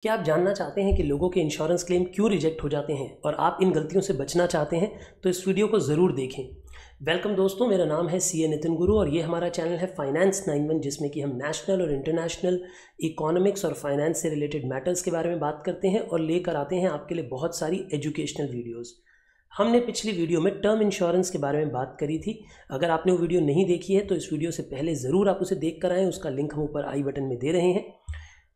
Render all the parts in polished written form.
क्या आप जानना चाहते हैं कि लोगों के इंश्योरेंस क्लेम क्यों रिजेक्ट हो जाते हैं और आप इन गलतियों से बचना चाहते हैं तो इस वीडियो को ज़रूर देखें। वेलकम दोस्तों, मेरा नाम है सीए नितिन गुरु और ये हमारा चैनल है फाइनेंस 91 जिसमें कि हम नेशनल और इंटरनेशनल इकोनॉमिक्स और फाइनेंस से रिलेटेड मैटर्स के बारे में बात करते हैं और लेकर आते हैं आपके लिए बहुत सारी एजुकेशनल वीडियोज़। हमने पिछली वीडियो में टर्म इंश्योरेंस के बारे में बात करी थी। अगर आपने वो वीडियो नहीं देखी है तो इस वीडियो से पहले ज़रूर आप उसे देख कर आएँ, उसका लिंक हम ऊपर आई बटन में दे रहे हैं।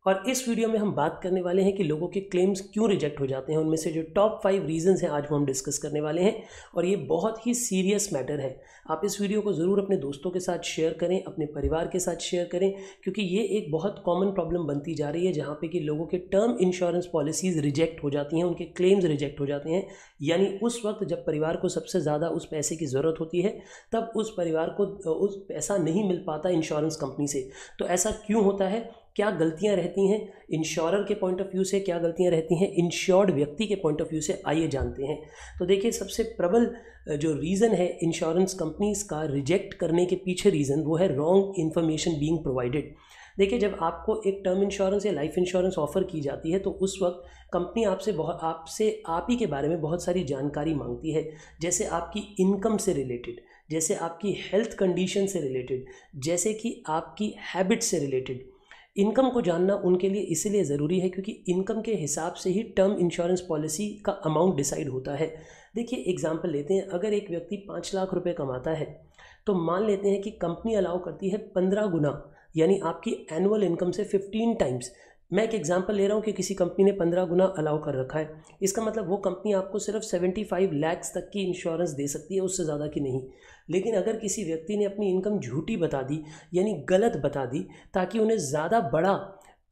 और इस वीडियो में हम बात करने वाले हैं कि लोगों के क्लेम्स क्यों रिजेक्ट हो जाते हैं। उनमें से जो टॉप 5 रीजंस हैं आज वो हम डिस्कस करने वाले हैं और ये बहुत ही सीरियस मैटर है। आप इस वीडियो को ज़रूर अपने दोस्तों के साथ शेयर करें, अपने परिवार के साथ शेयर करें, क्योंकि ये एक बहुत कॉमन प्रॉब्लम बनती जा रही है जहाँ पे कि लोगों के टर्म इंश्योरेंस पॉलिसीज़ रिजेक्ट हो जाती हैं, उनके क्लेम्स रिजेक्ट हो जाते हैं। यानी उस वक्त जब परिवार को सबसे ज़्यादा उस पैसे की ज़रूरत होती है तब उस परिवार को उस पैसा नहीं मिल पाता इंश्योरेंस कंपनी से। तो ऐसा क्यों होता है, क्या गलतियां रहती हैं इंश्योरर के पॉइंट ऑफ व्यू से, क्या गलतियां रहती हैं इंश्योर्ड व्यक्ति के पॉइंट ऑफ व्यू से, आइए जानते हैं। तो देखिए, सबसे प्रबल जो रीज़न है इंश्योरेंस कंपनीज का रिजेक्ट करने के पीछे रीज़न वो है रॉन्ग इन्फॉर्मेशन बीइंग प्रोवाइडेड। देखिए, जब आपको एक टर्म इंश्योरेंस या लाइफ इंश्योरेंस ऑफर की जाती है तो उस वक्त कंपनी आपसे आप ही के बारे में बहुत सारी जानकारी मांगती है, जैसे आपकी इनकम से रिलेटेड, जैसे आपकी हेल्थ कंडीशन से रिलेटेड, जैसे कि आपकी हैबिट से रिलेटेड। इनकम को जानना उनके लिए इसलिए ज़रूरी है क्योंकि इनकम के हिसाब से ही टर्म इंश्योरेंस पॉलिसी का अमाउंट डिसाइड होता है। देखिए, एग्जांपल लेते हैं, अगर एक व्यक्ति 5 लाख रुपए कमाता है तो मान लेते हैं कि कंपनी अलाउ करती है 15 गुना, यानी आपकी एनुअल इनकम से 15 टाइम्स। मैं एक एग्जांपल ले रहा हूँ कि किसी कंपनी ने 15 गुना अलाउ कर रखा है। इसका मतलब वो कंपनी आपको सिर्फ 75 लाख तक की इंश्योरेंस दे सकती है, उससे ज़्यादा की नहीं। लेकिन अगर किसी व्यक्ति ने अपनी इनकम झूठी बता दी, यानी गलत बता दी, ताकि उन्हें ज़्यादा बड़ा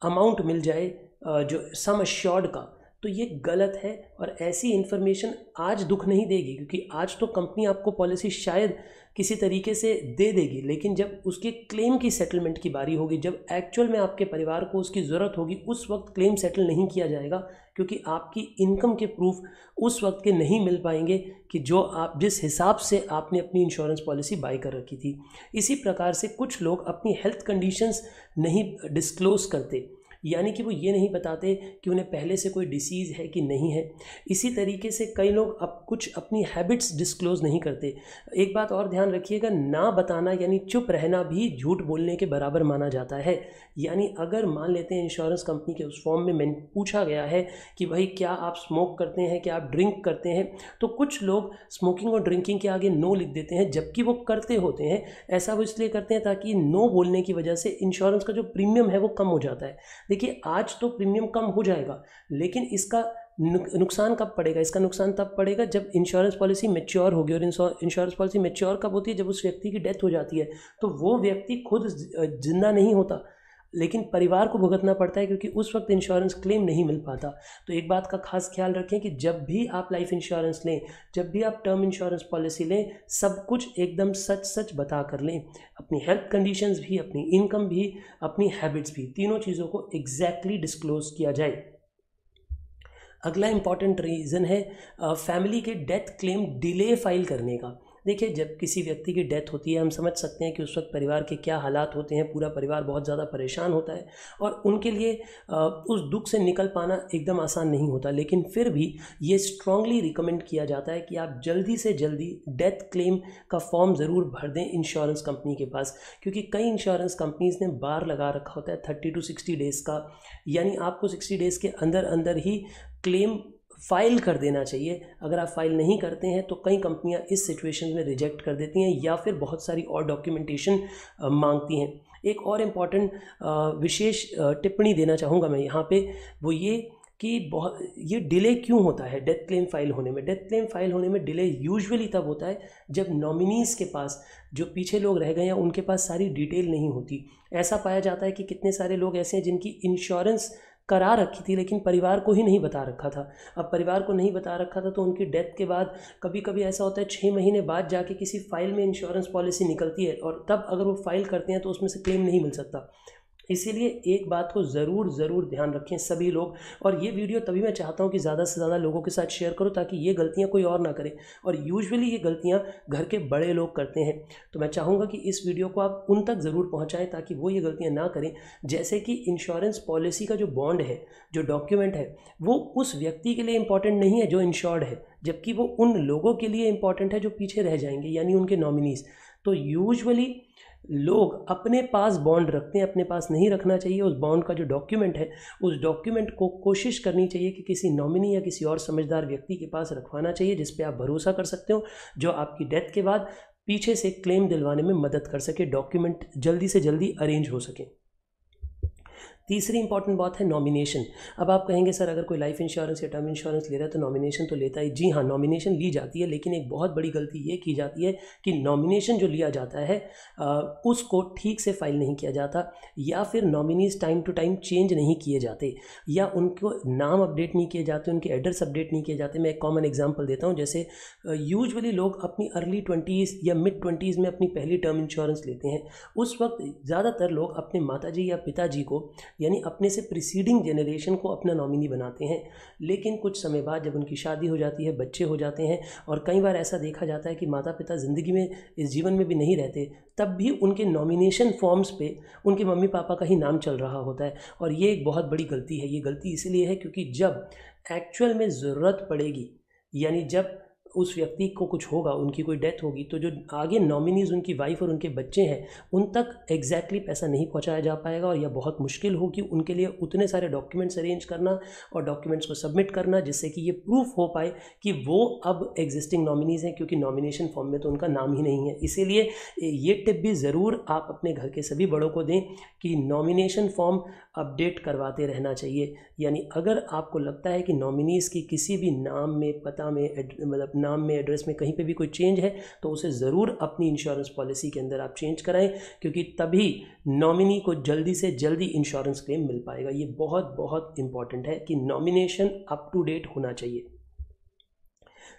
अमाउंट मिल जाए जो सम अश्योर्ड का, तो ये गलत है। और ऐसी इन्फॉर्मेशन आज दुख नहीं देगी, क्योंकि आज तो कंपनी आपको पॉलिसी शायद किसी तरीके से दे देगी, लेकिन जब उसके क्लेम की सेटलमेंट की बारी होगी, जब एक्चुअल में आपके परिवार को उसकी ज़रूरत होगी, उस वक्त क्लेम सेटल नहीं किया जाएगा, क्योंकि आपकी इनकम के प्रूफ उस वक्त के नहीं मिल पाएंगे कि जो आप जिस हिसाब से आपने अपनी इंश्योरेंस पॉलिसी बाय कर रखी थी। इसी प्रकार से कुछ लोग अपनी हेल्थ कंडीशंस नहीं डिस्क्लोज़ करते, यानी कि वो ये नहीं बताते कि उन्हें पहले से कोई डिसीज़ है कि नहीं है। इसी तरीके से कई लोग अब कुछ अपनी हैबिट्स डिस्क्लोज़ नहीं करते। एक बात और ध्यान रखिएगा, ना बताना यानी चुप रहना भी झूठ बोलने के बराबर माना जाता है। यानी अगर मान लेते हैं इंश्योरेंस कंपनी के उस फॉर्म में मैंने पूछा गया है कि भाई क्या आप स्मोक करते हैं, क्या आप ड्रिंक करते हैं, तो कुछ लोग स्मोकिंग और ड्रिंकिंग के आगे नो लिख देते हैं, जबकि वो करते होते हैं। ऐसा वो इसलिए करते हैं ताकि नो बोलने की वजह से इंश्योरेंस का जो प्रीमियम है वो कम हो जाता है। देखिए, आज तो प्रीमियम कम हो जाएगा, लेकिन इसका नुकसान कब पड़ेगा? इसका नुकसान तब पड़ेगा जब इंश्योरेंस पॉलिसी मैच्योर होगी। और इंश्योरेंस पॉलिसी मैच्योर कब होती है? जब उस व्यक्ति की डेथ हो जाती है। तो वो व्यक्ति खुद जिंदा नहीं होता, लेकिन परिवार को भुगतना पड़ता है, क्योंकि उस वक्त इंश्योरेंस क्लेम नहीं मिल पाता। तो एक बात का खास ख्याल रखें कि जब भी आप लाइफ इंश्योरेंस लें, जब भी आप टर्म इंश्योरेंस पॉलिसी लें, सब कुछ एकदम सच सच बता कर लें। अपनी हेल्थ कंडीशंस भी, अपनी इनकम भी, अपनी हैबिट्स भी, तीनों चीज़ों को एग्जैक्टली डिस्क्लोज किया जाए। अगला इंपॉर्टेंट रीज़न है फैमिली के डेथ क्लेम डिले फाइल करने का। देखिए, जब किसी व्यक्ति की डेथ होती है, हम समझ सकते हैं कि उस वक्त परिवार के क्या हालात होते हैं। पूरा परिवार बहुत ज़्यादा परेशान होता है और उनके लिए उस दुख से निकल पाना एकदम आसान नहीं होता। लेकिन फिर भी ये स्ट्रांगली रिकमेंड किया जाता है कि आप जल्दी से जल्दी डेथ क्लेम का फॉर्म ज़रूर भर दें इंश्योरेंस कंपनी के पास, क्योंकि कई इंश्योरेंस कंपनीज़ ने बार लगा रखा होता है 30 to 60 डेज़ का, यानी आपको 60 डेज़ के अंदर अंदर ही क्लेम फाइल कर देना चाहिए। अगर आप फाइल नहीं करते हैं तो कई कंपनियां इस सिचुएशन में रिजेक्ट कर देती हैं या फिर बहुत सारी और डॉक्यूमेंटेशन मांगती हैं। एक और इम्पॉर्टेंट विशेष टिप्पणी देना चाहूँगा मैं यहाँ पे, वो ये कि ये डिले क्यों होता है डेथ क्लेम फाइल होने में। डेथ क्लेम फाइल होने में डिले यूजुअली तब होता है जब नॉमिनीज़ के पास, जो पीछे लोग रह गए हैं, उनके पास सारी डिटेल नहीं होती। ऐसा पाया जाता है कि कितने सारे लोग ऐसे हैं जिनकी इंश्योरेंस करा रखी थी लेकिन परिवार को ही नहीं बता रखा था। अब परिवार को नहीं बता रखा था तो उनकी डेथ के बाद कभी कभी ऐसा होता है 6 महीने बाद जाके किसी फाइल में इंश्योरेंस पॉलिसी निकलती है और तब अगर वो फाइल करते हैं तो उसमें से क्लेम नहीं मिल सकता। इसीलिए एक बात को ज़रूर ध्यान रखें सभी लोग। और ये वीडियो तभी मैं चाहता हूँ कि ज़्यादा से ज़्यादा लोगों के साथ शेयर करो ताकि ये गलतियाँ कोई और ना करे, और यूजुअली ये गलतियाँ घर के बड़े लोग करते हैं। तो मैं चाहूँगा कि इस वीडियो को आप उन तक ज़रूर पहुँचाएँ ताकि वो ये गलतियाँ ना करें। जैसे कि इंश्योरेंस पॉलिसी का जो बॉन्ड है, जो डॉक्यूमेंट है, वो उस व्यक्ति के लिए इंपॉर्टेंट नहीं है जो इंश्योर्ड है, जबकि वो उन लोगों के लिए इंपॉर्टेंट है जो पीछे रह जाएंगे, यानी उनके नॉमिनीज़। तो यूजुअली लोग अपने पास बॉन्ड रखते हैं, अपने पास नहीं रखना चाहिए। उस बॉन्ड का जो डॉक्यूमेंट है, उस डॉक्यूमेंट को कोशिश करनी चाहिए कि किसी नॉमिनी या किसी और समझदार व्यक्ति के पास रखवाना चाहिए जिस पे आप भरोसा कर सकते हो, जो आपकी डेथ के बाद पीछे से क्लेम दिलवाने में मदद कर सके, डॉक्यूमेंट जल्दी से जल्दी अरेंज हो सके। तीसरी इंपॉर्टेंट बात है नॉमिनेशन। अब आप कहेंगे सर अगर कोई लाइफ इंश्योरेंस या टर्म इंश्योरेंस ले रहा है तो नॉमिनेशन तो लेता है। जी हाँ, नॉमिनेशन ली जाती है, लेकिन एक बहुत बड़ी गलती ये की जाती है कि नॉमिनेशन जो लिया जाता है उसको ठीक से फाइल नहीं किया जाता, या फिर nominees time to time change नहीं किए जाते, या उनको नाम अपडेट नहीं किए जाते, उनके एड्रेस अपडेट नहीं किए जाते। मैं एक कॉमन एग्जाम्पल देता हूँ। जैसे यूजुअली लोग अपनी अर्ली 20s या मिड 20s में अपनी पहली टर्म इंश्योरेंस लेते हैं। उस वक्त ज़्यादातर लोग अपने माताजी या पिताजी को, यानी अपने से प्रीसीडिंग जनरेशन को अपना नॉमिनी बनाते हैं। लेकिन कुछ समय बाद जब उनकी शादी हो जाती है, बच्चे हो जाते हैं, और कई बार ऐसा देखा जाता है कि माता पिता ज़िंदगी में, इस जीवन में भी नहीं रहते, तब भी उनके नॉमिनेशन फॉर्म्स पे उनके मम्मी पापा का ही नाम चल रहा होता है। और ये एक बहुत बड़ी गलती है। ये गलती इसलिए है क्योंकि जब एक्चुअल में ज़रूरत पड़ेगी, यानी जब उस व्यक्ति को कुछ होगा, उनकी कोई डेथ होगी, तो जो आगे नॉमिनीज़ उनकी वाइफ और उनके बच्चे हैं उन तक एग्जैक्टली पैसा नहीं पहुंचाया जा पाएगा, और यह बहुत मुश्किल होगी उनके लिए उतने सारे डॉक्यूमेंट्स अरेंज करना और डॉक्यूमेंट्स को सबमिट करना जिससे कि ये प्रूफ हो पाए कि वो अब एग्जिस्टिंग नॉमिनीज़ हैं, क्योंकि नॉमिनेशन फॉर्म में तो उनका नाम ही नहीं है। इसीलिए ये टिप भी ज़रूर आप अपने घर के सभी बड़ों को दें कि नॉमिनेशन फॉर्म अपडेट करवाते रहना चाहिए। यानी अगर आपको लगता है कि नॉमिनीज़ की किसी भी नाम में, पता में, मतलब नाम में, एड्रेस में कहीं पे भी कोई चेंज है, तो उसे ज़रूर अपनी इंश्योरेंस पॉलिसी के अंदर आप चेंज कराएं, क्योंकि तभी नॉमिनी को जल्दी से जल्दी इंश्योरेंस क्लेम मिल पाएगा। ये बहुत बहुत इंपॉर्टेंट है कि नॉमिनेशन अप टू डेट होना चाहिए।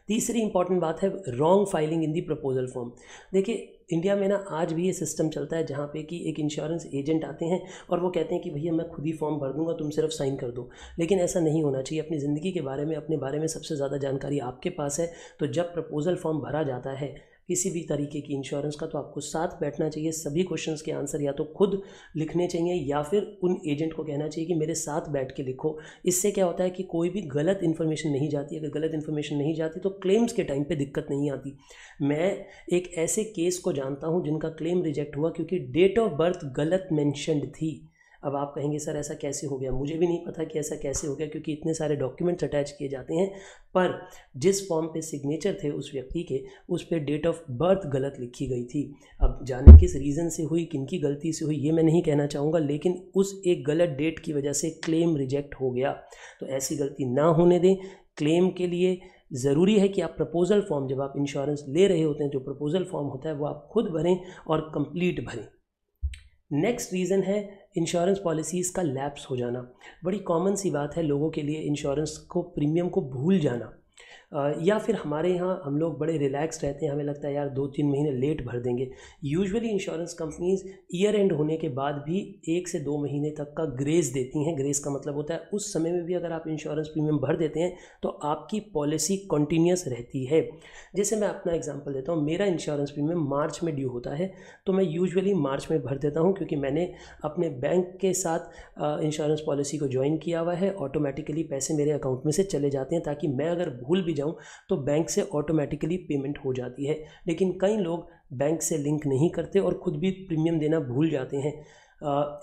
तीसरी इंपॉर्टेंट बात है रॉन्ग फाइलिंग इन दी प्रपोजल फॉर्म। देखिए इंडिया में ना आज भी ये सिस्टम चलता है जहाँ पे कि एक इंश्योरेंस एजेंट आते हैं और वो कहते हैं कि भैया मैं खुद ही फॉर्म भर दूंगा, तुम सिर्फ साइन कर दो। लेकिन ऐसा नहीं होना चाहिए। अपनी ज़िंदगी के बारे में, अपने बारे में सबसे ज़्यादा जानकारी आपके पास है। तो जब प्रपोजल फॉर्म भरा जाता है किसी भी तरीके की इंश्योरेंस का, तो आपको साथ बैठना चाहिए, सभी क्वेश्चंस के आंसर या तो खुद लिखने चाहिए या फिर उन एजेंट को कहना चाहिए कि मेरे साथ बैठ के लिखो। इससे क्या होता है कि कोई भी गलत इन्फॉर्मेशन नहीं जाती। अगर गलत इन्फॉर्मेशन नहीं जाती तो क्लेम्स के टाइम पे दिक्कत नहीं आती। मैं एक ऐसे केस को जानता हूँ जिनका क्लेम रिजेक्ट हुआ क्योंकि डेट ऑफ बर्थ गलत मैंशनड थी। अब आप कहेंगे सर ऐसा कैसे हो गया? मुझे भी नहीं पता कि ऐसा कैसे हो गया, क्योंकि इतने सारे डॉक्यूमेंट्स अटैच किए जाते हैं, पर जिस फॉर्म पे सिग्नेचर थे उस व्यक्ति के, उस पे डेट ऑफ बर्थ गलत लिखी गई थी। अब जाने किस रीज़न से हुई, किनकी गलती से हुई, ये मैं नहीं कहना चाहूँगा, लेकिन उस एक गलत डेट की वजह से क्लेम रिजेक्ट हो गया। तो ऐसी गलती ना होने दें। क्लेम के लिए ज़रूरी है कि आप प्रपोजल फॉर्म, जब आप इंश्योरेंस ले रहे होते हैं, जो प्रपोजल फॉर्म होता है वो आप खुद भरें और कंप्लीट भरें। नेक्स्ट रीज़न है इंश्योरेंस पॉलिसीज़ का लैप्स हो जाना। बड़ी कॉमन सी बात है लोगों के लिए इंश्योरेंस को, प्रीमियम को भूल जाना। या फिर हमारे यहाँ हम लोग बड़े रिलैक्स रहते हैं, हमें लगता है यार 2-3 महीने लेट भर देंगे। Usually insurance companies year and होने के बाद भी 1 से 2 महीने तक का ग्रेस देती हैं। ग्रेस का मतलब होता है उस समय में भी अगर आप इंश्योरेंस प्रीमियम भर देते हैं तो आपकी पॉलिसी कंटिन्यूस रहती है। जैसे मैं अपना एग्जांपल देता हूँ, मेरा इंश्योरेंस प्रीमियम मार्च में ड्यू होता है, तो मैं यूजुअली मार्च में भर देता हूँ क्योंकि मैंने अपने बैंक के साथ इंश्योरेंस पॉलिसी को ज्वाइन किया हुआ है। ऑटोमेटिकली पैसे मेरे अकाउंट में से चले जाते हैं ताकि मैं अगर भूल भी जाऊँ तो बैंक से ऑटोमेटिकली पेमेंट हो जाती है। लेकिन कई लोग बैंक से लिंक नहीं करते और खुद भी प्रीमियम देना भूल जाते हैं।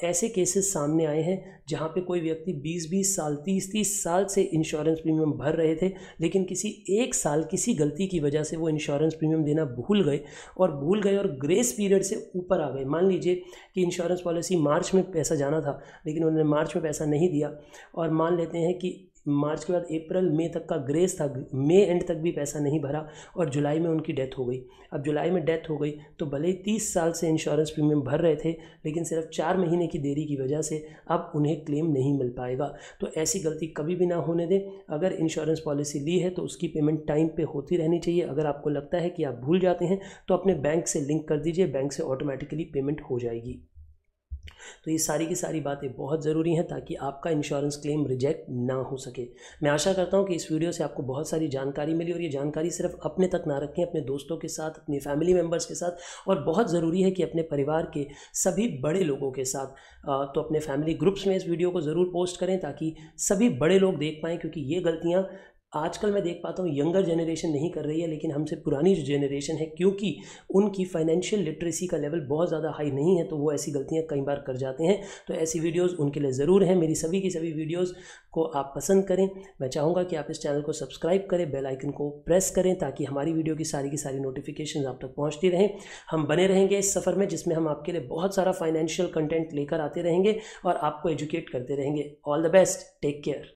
ऐसे केसेस सामने आए हैं जहां पे कोई व्यक्ति 20-20 साल, 30-30 साल से इंश्योरेंस प्रीमियम भर रहे थे, लेकिन किसी एक साल किसी गलती की वजह से वो इंश्योरेंस प्रीमियम देना भूल गए और ग्रेस पीरियड से ऊपर आ गए। मान लीजिए कि इंश्योरेंस पॉलिसी मार्च में पैसा जाना था, लेकिन उन्होंने मार्च में पैसा नहीं दिया, और मान लेते हैं कि मार्च के बाद अप्रैल मई तक का ग्रेस था, मई एंड तक भी पैसा नहीं भरा और जुलाई में उनकी डेथ हो गई। अब जुलाई में डेथ हो गई तो भले ही 30 साल से इंश्योरेंस प्रीमियम भर रहे थे, लेकिन सिर्फ 4 महीने की देरी की वजह से अब उन्हें क्लेम नहीं मिल पाएगा। तो ऐसी गलती कभी भी ना होने दें। अगर इंश्योरेंस पॉलिसी ली है तो उसकी पेमेंट टाइम पे होती रहनी चाहिए। अगर आपको लगता है कि आप भूल जाते हैं तो अपने बैंक से लिंक कर दीजिए, बैंक से ऑटोमेटिकली पेमेंट हो जाएगी। तो ये सारी की सारी बातें बहुत ज़रूरी हैं ताकि आपका इंश्योरेंस क्लेम रिजेक्ट ना हो सके। मैं आशा करता हूँ कि इस वीडियो से आपको बहुत सारी जानकारी मिली, और ये जानकारी सिर्फ अपने तक ना रखें, अपने दोस्तों के साथ, अपनी फैमिली मेम्बर्स के साथ, और बहुत ज़रूरी है कि अपने परिवार के सभी बड़े लोगों के साथ तो अपने फैमिली ग्रुप्स में इस वीडियो को ज़रूर पोस्ट करें ताकि सभी बड़े लोग देख पाएँ, क्योंकि ये गलतियाँ आजकल मैं देख पाता हूँ यंगर जनरेशन नहीं कर रही है, लेकिन हमसे पुरानी जो जनरेशन है, क्योंकि उनकी फाइनेंशियल लिटरेसी का लेवल बहुत ज़्यादा हाई नहीं है, तो वो ऐसी गलतियाँ कई बार कर जाते हैं। तो ऐसी वीडियोस उनके लिए ज़रूर हैं। मेरी सभी की सभी वीडियोस को आप पसंद करें। मैं चाहूँगा कि आप इस चैनल को सब्सक्राइब करें, बेल आइकन को प्रेस करें ताकि हमारी वीडियो की सारी नोटिफिकेशन आप तक पहुँचती रहें। हम बने रहेंगे इस सफ़र में, जिसमें हम आपके लिए बहुत सारा फाइनेंशियल कंटेंट लेकर आते रहेंगे और आपको एजुकेट करते रहेंगे। All the best, take care.